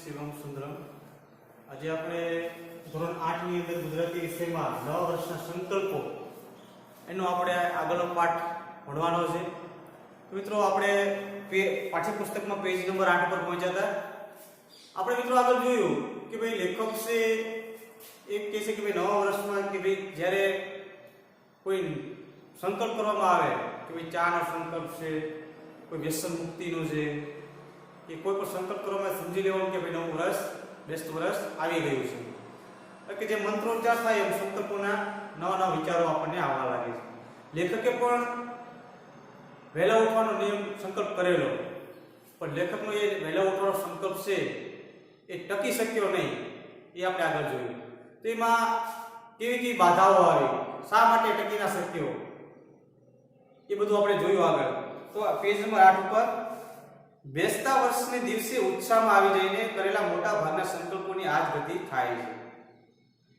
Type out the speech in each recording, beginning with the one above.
શિવમ સુંદરમ. આજે આપણે ધોરણ 8 ની અંદર ગુજરાતી વિષયમાં નવા વર્ષના સંકલ્પો એનો આપણે આગળનો પાઠ ભણવાનો છે. તો મિત્રો આપણે પાઠ્યપુસ્તકમાં પેજ નંબર 8 પર પહોંચ્યા હતા. આપણે મિત્રો આગળ જોયું કે ભાઈ લેખક છે એક કહે છે કે ભાઈ નવા વર્ષમાં કે ભાઈ જ્યારે કોઈ સંકલ્પ કરવામાં આવે કે ભાઈ ચાનો સંકલ્પ છે, કોઈ વ્યસન મુક્તિનો છે, એ કોઈ પણ સંકલ્પ કરવામાં સમજી લેવાનું કે ભાઈ નવું વર્ષ બેસ્ટ વર્ષ આવી ગયું છે. કે જે મંત્રોચ્ચાર થાય એમ સંકલ્પોના નવા નવા વિચારો આપણને આવવા લાગે છે. લેખકે પણ વહેલા ઉઠવાનો નિયમ સંકલ્પ કરેલો, પણ લેખકનો એ વહેલા ઉઠવાનો સંકલ્પ છે એ ટકી શક્યો નહીં, એ આપણે આગળ જોયું. તો એમાં કેવી કેવી બાધાઓ આવી, શા માટે ટકી ના શક્યો, એ બધું આપણે જોયું આગળ. તો પેજ નંબર 8 ઉપર બેસતા વર્ષને દિવસે ઉત્સાહમાં આવી જઈને કરેલા મોટા ભાગના સંકલ્પોની આ જ ગતિ થાય છે.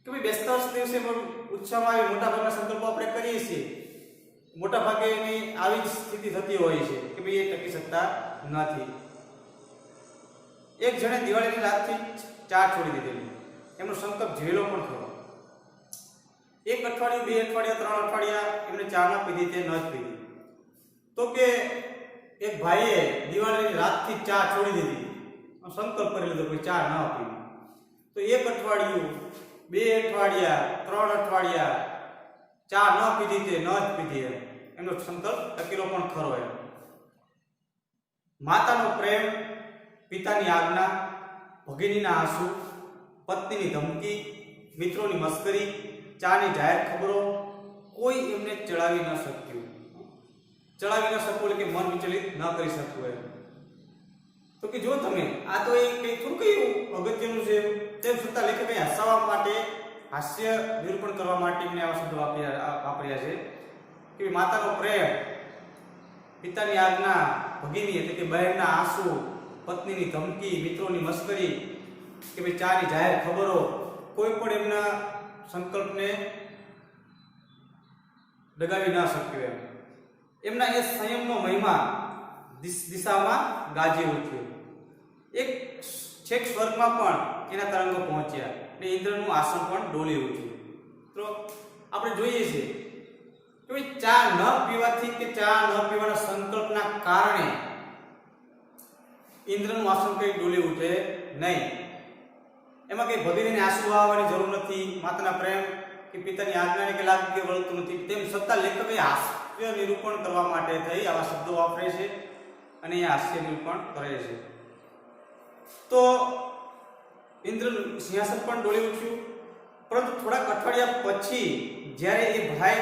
કે ભાઈ બેસતા વર્ષ દિવસે ઉત્સાહમાં આવી મોટા ભાગના સંકલ્પો આપણે કરીએ છીએ, મોટા ભાગે એની આવી જ સ્થિતિ થતી હોય છે કે ભાઈ એ ટકી શકતા નથી. એક જણે દિવાળીની રાતથી ચા છોડી દીધેલી, એમનો સંકલ્પ ઝીલો પણ થયો. એક અઠવાડિયું, 2 અઠવાડિયા, 3 અઠવાડિયા એમને ચા ન પીધી, તે ન જ પીધી. તો કે એક ભાઈએ દિવાળીની રાતથી ચા છોડી દીધી, સંકલ્પ કરી લીધો કોઈ ચા ન પીવી. તો 1 અઠવાડિયું, 2 અઠવાડિયા, 3 અઠવાડિયા ચા ન પીધી, તે ન જ પીધી, એમનો સંકલ્પ ટકેલો પણ ખરો. એમ માતાનો પ્રેમ, પિતાની આજ્ઞા, ભગીનીના આંસુ, પત્નીની ધમકી, મિત્રોની મસ્કરી, ચાની જાહેર ખબરો કોઈ એમને ચડાવી ન શક્યું. ચડાવી ન શકવું એટલે કે મન વિચલિત ન કરી શકવું. એમ તો કે જો તમે આ તો એ કંઈ થોડું કઈ અગત્યનું છે, તેમ છતાં લેખકે હસાવવા માટે, હાસ્ય નિરૂપણ કરવા માટે એમને આવા શબ્દો વાપર્યા છે કે માતાનો પ્રેમ, પિતાની આજ્ઞા, ભગીની એટલે કે બહેનના આંસુ, પત્નીની ધમકી, મિત્રોની મસ્કરી, કે ભાઈ ચાની જાહેર ખબરો કોઈ પણ એમના સંકલ્પને ડગાવી ન શક્યો. એમના એ સંયમનો મહિમા દિશામાં ગાજી ઉઠ્યો. એક છેક સ્વર્ગમાં પણ એના તરંગો પહોંચ્યા અને ઇન્દ્રનું આસન પણ ડોલી ઉઠ્યું. તો આપણે જોઈએ છીએ કે ભાઈ ચા ન પીવાથી કે ચા ન પીવાના સંકલ્પના કારણે ઇન્દ્રનું આસન કઈ ડોલી ઉઠે નહીં. એમાં કઈ ભગીનીને આંસુ આવવાની જરૂર નથી, માતાના પ્રેમ કે પિતાની આજ્ઞાને કે લાગુ કે વળતું નથી. તેમ છતાં લેખકે હાસ્ય નિરૂપણ કરવા માટે થઈ આવા શબ્દો વાપરે છે અને એ હાસ્ય નિરૂપણ કરે છે. તો ઇન્દ્રનું સિંહાસન પણ ડોલી ઉઠ્યું. પરંતુ થોડાક અઠવાડિયા પછી જ્યારે એ ભાઈ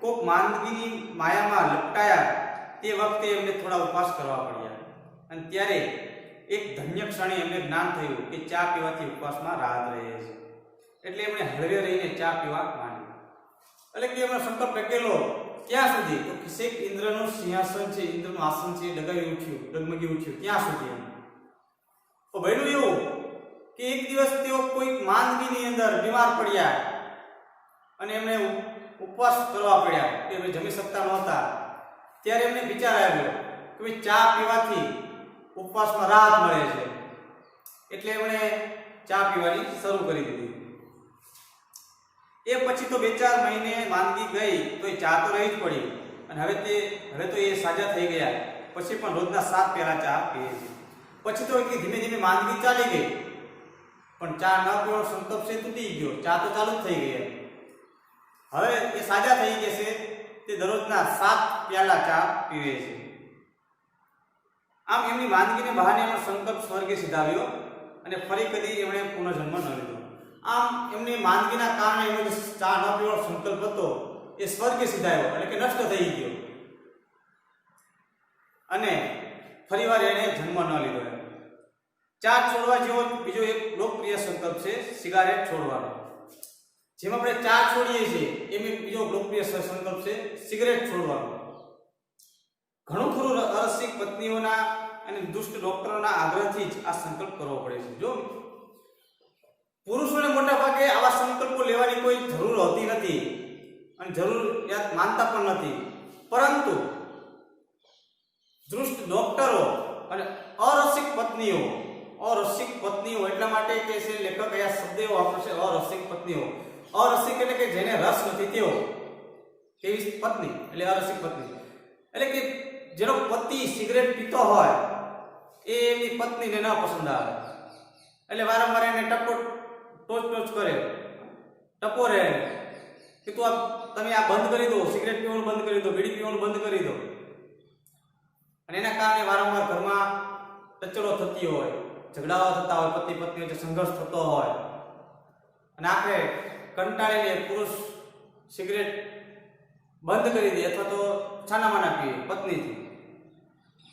કોક માંદગીની માયામાં લપટાયા, તે વખતે એમને થોડા ઉપવાસ કરવા પડ્યા. અને ત્યારે એક ધન્ય ક્ષણે એમને જ્ઞાન થયું કે ચા પીવાથી ઉપવાસમાં રાહત રહે છે. એટલે એમણે હળવે રહીને ચા પીવા માંડ્યું. એટલે કે એમનો સંકલ્પ ટકેલો ક્યાં સુધી? તો છેક ઇન્દ્રનું સિંહાસન છે, ઇન્દ્રનું આસન છે, ડગાવી ઉઠ્યું, ડગમગી ઉઠ્યું, ત્યાં સુધી. તો બન્યું એવું કે એક દિવસ તેઓ કોઈક માંદગીની અંદર બીમાર પડ્યા અને એમને ઉપવાસ કરવા પડ્યા, કે ભાઈ જમી શકતા નહોતા. ત્યારે એમને વિચાર આવ્યો કે ભાઈ ચા પીવાથી ઉપવાસમાં રાહત મળે છે. એટલે એમણે ચા પીવાની શરૂ કરી દીધી. એ પછી તો 2-4 મહિને માંદગી ગઈ તો એ ચા તો રહી જ પડી. અને હવે તો એ સાજા થઈ ગયા. પછી પણ રોજના 7 પ્યાલા ચા પીએ છે. પછી તો ધીમે ધીમે માંદગી ચાલી ગઈ, પણ ચા ન પીવાનો સંકલ્પ છે તૂટી ગયો, ચા તો ચાલુ જ થઈ ગઈ. હવે એ સાજા થઈ ગયા છે, તે દરરોજના 7 પ્યાલા ચા પીવે છે. આમ એમની માંદગીને બહાને એમનો સંકલ્પ સ્વર્ગે સિધાવ્યો અને ફરી કદી એમણે પુનર્જન્મ ન લીધો. આમ એમની માંદગીના કારણે એમનો જે ચા ન પીવાનો સંકલ્પ હતો એ સ્વર્ગે સિધાયો, એટલે કે નષ્ટ થઈ ગયો અને ફરીવાર એણે જન્મ ન લીધો. ચા છોડવા જેવો બીજો એક લોકપ્રિય સંકલ્પ છે સિગારેટ છોડવાનો. જેમ આપણે ચા છોડીએ છીએ એમ બીજો લોકપ્રિય સંકલ્પ છે સિગરેટ છોડવાનો. ઘણું ખરું અરસિક પત્નીઓના અને દુષ્ટ ડોક્ટરોના આગ્રહથી જ આ સંકલ્પ કરવો પડે છે. જો પુરુષોને મોટા ભાગે આવા સંકલ્પો લેવાની કોઈ જરૂર હોતી નથી અને જરૂરિયાત માનતા પણ નથી, પરંતુ દુષ્ટ ડોક્ટરો અને અરસિક પત્નીઓ અરસિક પત્નીઓ એટલા માટે કે છે લેખક આ શબ્દ એવો વાપરે છે અરસિક પત્નીઓ. અરસિક એટલે કે જેને રસ નથી તેઓ તેવી પત્ની એટલે અરસિક પત્ની. એટલે કે જેનો પતિ સિગરેટ પીતો હોય એ એની પત્નીને ન પસંદ આવે એટલે વારંવાર એને ટોચ કરે, ટપોરે કે તું તમે આ બંધ કરી દો, સિગરેટ પીવાનું બંધ કરી દો, બીડી પીવાનું બંધ કરી દો. અને એના કારણે વારંવાર ઘરમાં ટચરો થતી હોય, ઝઘડાઓ થતા હોય, પતિ પત્ની વચ્ચે સંઘર્ષ થતો હોય અને આખરે કંટાળીને પુરુષ સિગરેટ બંધ કરી દે અથવા તો છાનામાના પીએ પત્નીથી.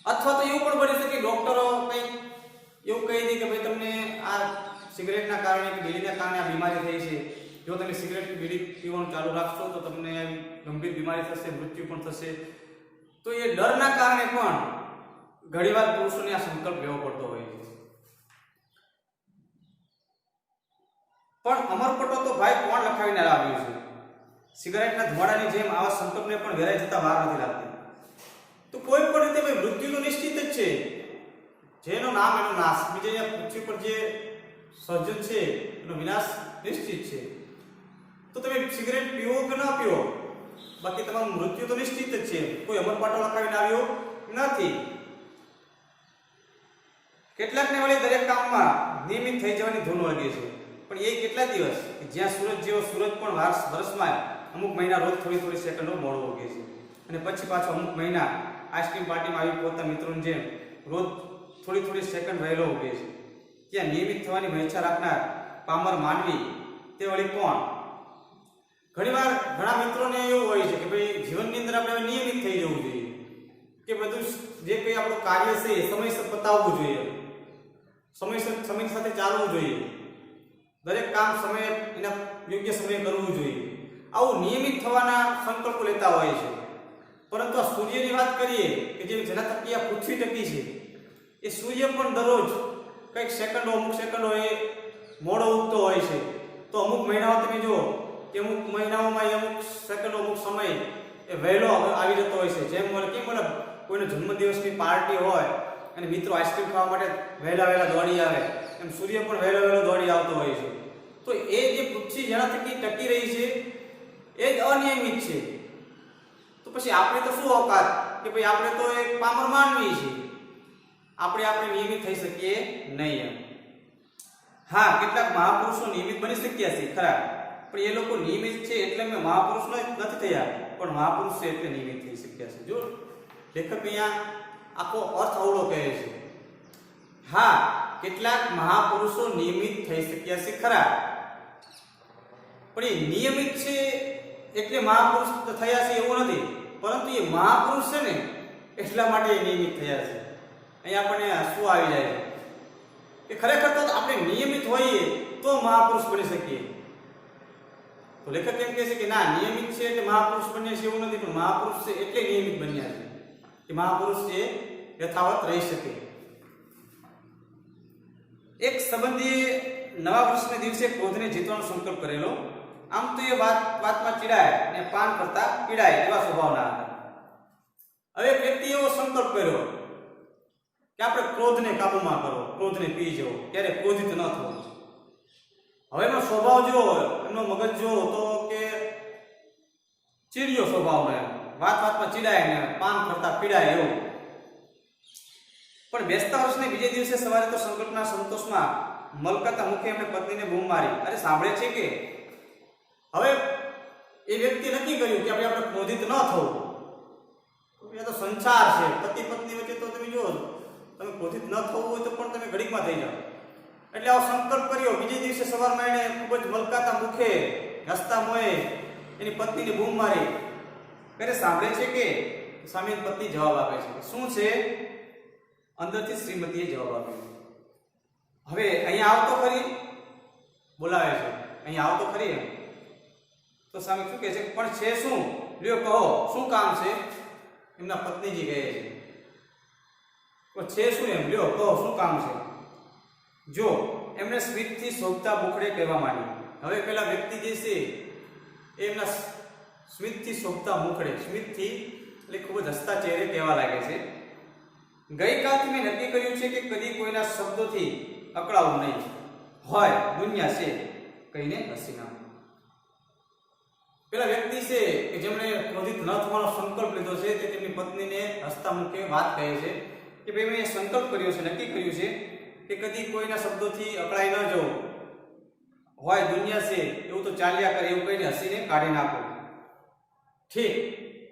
અથવા તો એવું પણ બની શકે ડોક્ટરો કંઈક એવું કહી દે કે ભાઈ તમને આ સિગરેટના કારણે કે બીડીના કારણે આ બીમારી થઈ છે, જો તમે સિગરેટ કે બીડી પીવાનું ચાલુ રાખશો તો તમને ગંભીર બીમારી થશે, મૃત્યુ પણ થશે. તો એ ડરના કારણે પણ ઘણીવાર પુરુષોને આ સંકલ્પ લેવો પડતો હોય છે. પણ અમરપટો તો ભાઈ કોણ લખાવીને આવ્યું છે? સિગરેટના ધુમાડાની જેમ આવા સંકલ્પને પણ વેરાઈ જતા વાર નથી લાગતી. તો કોઈ પણ રીતે ભાઈ મૃત્યુ તો નિશ્ચિત જ છે, જેનો નામ એનો નાશ. બીજે પૃથ્વી પર જે સર્જન છે એનો વિનાશ નિશ્ચિત છે. તો તમે સિગરેટ પીવો કે ન પીવો, બાકી તમારું મૃત્યુ તો નિશ્ચિત જ છે. કોઈ અમરપાટો લખાવીને આવ્યો નથી. કેટલાકને વળી દરેક કામમાં નિયમિત થઈ જવાની ધૂન વળગે છે, પણ એ કેટલા દિવસ જ્યાં સૂરજ જેવો સૂરજ પણ વર્ષમાં અમુક મહિના રોજ થોડી થોડી સેકન્ડો મોડો વળગે છે અને પછી પાછો અમુક મહિના આઈસ્ક્રીમ પાર્ટીમાં આવી પોતા મિત્રોની જેમ રોજ થોડી થોડી સેકન્ડ વહેલો ઉગે છે. ત્યાં નિયમિત થવાની ઈચ્છા રાખનાર પામર માનવી તે વળી કોણ? ઘણીવાર ઘણા મિત્રોને એવું હોય છે કે ભાઈ જીવનની અંદર આપણે નિયમિત થઈ જવું જોઈએ, કે બધું જે કંઈ આપણું કાર્ય છે એ સમયસર પતાવવું જોઈએ, સમય સાથે ચાલવું જોઈએ, દરેક કામ સમયે એના યોગ્ય સમયે કરવું જોઈએ. આવું નિયમિત થવાના સંકલ્પો લેતા હોય છે. પરંતુ આ સૂર્યની વાત કરીએ કે જેના થકી આ પૃથ્વી ટકી છે, એ સૂર્ય પણ દરરોજ કંઈક સેકન્ડો અમુક સેકન્ડો એ મોડો ઉગતો હોય છે. તો અમુક મહિનાઓ તમે જુઓ કે અમુક મહિનાઓમાં અમુક સેકન્ડો અમુક સમય એ વહેલો આવી જતો હોય છે. જેમ કોઈનો જન્મદિવસની પાર્ટી હોય અને મિત્રો આઈસ્ક્રીમ ખાવા માટે વહેલા દોડી આવે, એમ સૂર્ય પણ વહેલો દોડી આવતો હોય છે. તો એ જે પૃથ્વી જેના થકી ટકી રહી છે એ જ અનિયમિત છે. તો પછી આપણે તો શું અવકાશ કે ભાઈ આપણે તો એક પામર માનવી છે, આપણે નિયમિત થઈ શકીએ નહીં. હા, કેટલાક મહાપુરુષો નિયમિત બની શક્યા છે ખરા, પણ એ લોકો નિયમિત છે એટલે મેં મહાપુરુષ નથી થયા, પણ મહાપુરુષ છે એટલે નિયમિત થઈ શક્યા છે. જો લેખક અહીંયા આખો અર્થ અવળો કહે છે. હા, કેટલાક મહાપુરુષો નિયમિત થઈ શક્યા છે ખરા, પણ એ નિયમિત છે એટલે મહાપુરુષ થયા છે એવું નથી, પરંતુ એ મહાપુરુષ છે ને એટલા માટે એ નિયમિત થયા છે. અહીંયા આપણને શું આવી જાય કે ખરેખર તો આપણે નિયમિત હોઈએ તો મહાપુરુષ બની શકીએ. તો લેખક એમ કહે છે કે ના, નિયમિત છે એટલે મહાપુરુષ બન્યા છે એવું નથી, પણ મહાપુરુષ છે એટલે નિયમિત બન્યા છે કે મહાપુરુષ છે યથાવત રહી શકે. એક સંબંધીએ નવા વર્ષના દિવસે ક્રોધને જીતવાનો સંકલ્પ કરેલો. આમ તો એ વાતમાં ચીડાય અને પાન કરતા પીડાય એવા સ્વભાવના હતા. હવે એક વ્યક્તિ એવો સંકલ્પ કર્યો કે આપણે ક્રોધને કાબૂમાં કરો, ક્રોધને પી જવો, ત્યારે ક્રોધિત ન થવું. હવે એનો સ્વભાવ જો એમનો મગજ જો તો કે ચીડિયો સ્વભાવનો, એમ વાતમાં ચીડાય ને પાન કરતા પીડાય એવું. પણ બેસતા વર્ષને બીજે દિવસે સવારે તો સંકલ્પના સંતોષમાં મલકાતા મુખે એમણે પત્નીને બૂમ મારી, અરે સાંભળે છે કે? હવે એ વ્યક્તિ નક્કી કર્યું કે આપણે ક્રોધિત ન થવું. એ તો સંસાર છે, પતિ પત્ની વચ્ચે તો તમે જુઓ, તમે ક્રોધિત ન થવું હોય તો પણ તમે ઘડીકમાં થઈ જાઓ. એટલે આવો સંકલ્પ કર્યો. બીજે દિવસે સવારમાં એણે ખૂબ જ મલકાતા મુખે હસતા મોએ એની પત્નીને બૂમ મારી, અરે સાંભળે છે કે? સામેની પત્ની જવાબ આપે છે. શું છે? અંદરથી શ્રીમતીએ જવાબ આપ્યો. હવે અહીંયા આવતો ખરી, બોલાવે છે, અહીંયા આવતો ખરી એમ. તો સામે શું કહે છે? પણ છે શું? લ્યો કહો, શું કામ છે? એમના પત્નીજી કહે છે, પણ છે શું એમ, લ્યો કહો શું કામ છે? જો એમણે સ્મિતથી શોભતા મુખડે કહેવા માંડી. હવે પેલા વ્યક્તિ જે છે એમના સ્મિતથી શોભતા મુખડે, સ્મિતથી એટલે ખૂબ જ હસતા ચહેરે કહેવા લાગે છે, ગઈકાલથી મેં નક્કી કર્યું છે કે કદી કોઈના શબ્દોથી અકળાવું નહીં, હોય દુનિયા છે કહીને હસી નાખો. પેલા વ્યક્તિ છે કે જેમણે ક્રોધિત ન થવાનો સંકલ્પ લીધો છે તે તેમની પત્નીને હસતા મુખે વાત કહે છે કે ભાઈ મેં સંકલ્પ કર્યો છે, નક્કી કર્યું છે કે કદી કોઈના શબ્દોથી અકળાઈ ન જવું, હોય દુનિયા છે એવું તો ચાલ્યા કરે એવું કહીને હસીને કાઢી નાખો. ઠીક,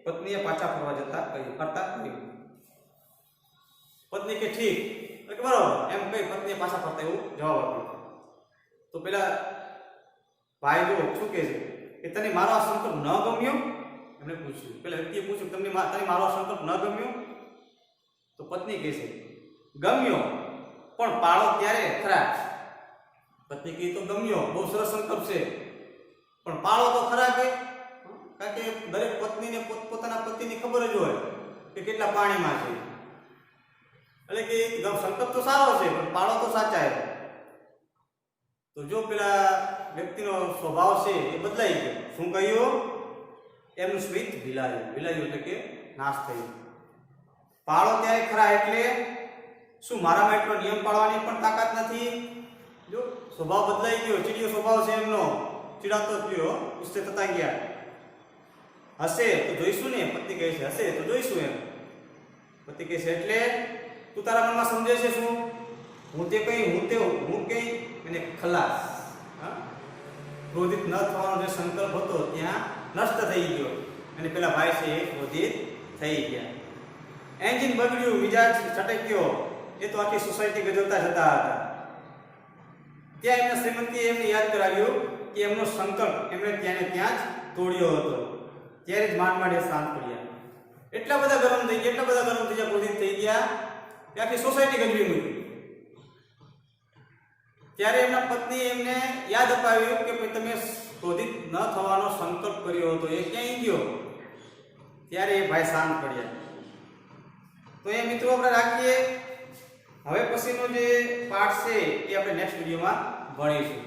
પત્નીએ પાછા ફરવા જતા કહ્યું. પત્ની કે ઠીક, એટલે બરાબર એમ કહી પત્નીએ પાછા ફરતા એવું જવાબ આપ્યો. તો પેલા ભાઈ જો શું કહે છે કે તને મારો આ સંકલ્પ ન ગમ્યો? એમણે પૂછ્યું, પેલા વ્યક્તિએ પૂછ્યું તને મારો આ સંકલ્પ ન ગમ્યો? તો પત્ની કહે છે ગમ્યો, પણ પાળો ક્યારે ખરા? પત્ની કહે તો ગમ્યો, બહુ સરસ સંકલ્પ છે, પણ પાળો તો ખરા કે? કારણ કે દરેક પત્નીને પોતાના પતિની ખબર જ હોય કે કેટલા પાણીમાં છે. એટલે કે સંકલ્પ તો સારો છે પણ પાળો તો સાચા. તો જો પેલા વ્યક્તિનો સ્વભાવ છે એ બદલાઈ ગયો. શું કહ્યું? એમનું સ્મિત વિલાયું એટલે કે નાશ થયું. પાળો ત્યારે ખરા એટલે શું મારામાં એટલો નિયમ પાળવાની પણ તાકાત નથી? જો સ્વભાવ બદલાઈ ગયો, ચીડિયો સ્વભાવ છે એમનો, ચીડાતો થયો, ગુસ્સે થતા ગયા. હશે તો જોઈશું ને, પત્ની કહે છે હશે તો જોઈશું એમ. પતિ કહે છે એટલે તું તારા મનમાં સમજે છે શું? હું કઈ એને ખલાસ. ક્રોધિત ન થવાનો જે સંકલ્પ હતો ત્યાં નષ્ટ થઈ ગયો અને પેલા ભાઈ છે એ ક્રોધિત થઈ ગયા. એન્જિન બગડ્યું, મિજાજ છટક્યો, એ તો આખી સોસાયટી ગજવતા જતા હતા. ત્યાં એમના શ્રીમંતીએ એમને યાદ કરાવ્યું કે એમનો સંકલ્પ એમણે ત્યાં જ તોડ્યો હતો. ત્યારે જ માંડ શાંત પડ્યા. એટલા બધા ગરમ થઈ ગયા, ક્રોધિત થઈ ગયા કે આખી સોસાયટી ગજવી મૂકી. ત્યારે એમના પત્નીએ એમને યાદ અપાવ્યું કે ભાઈ તમે ક્રોધિત ન થવાનો સંકલ્પ કર્યો હતો એ ક્યાંય ગયો? ત્યારે એ ભાઈ શાંત પડ્યા. તો એ મિત્રો આપણે રાખીએ. હવે પછીનો જે પાઠ છે એ આપણે નેક્સ્ટ વિડીયોમાં ભણીશું.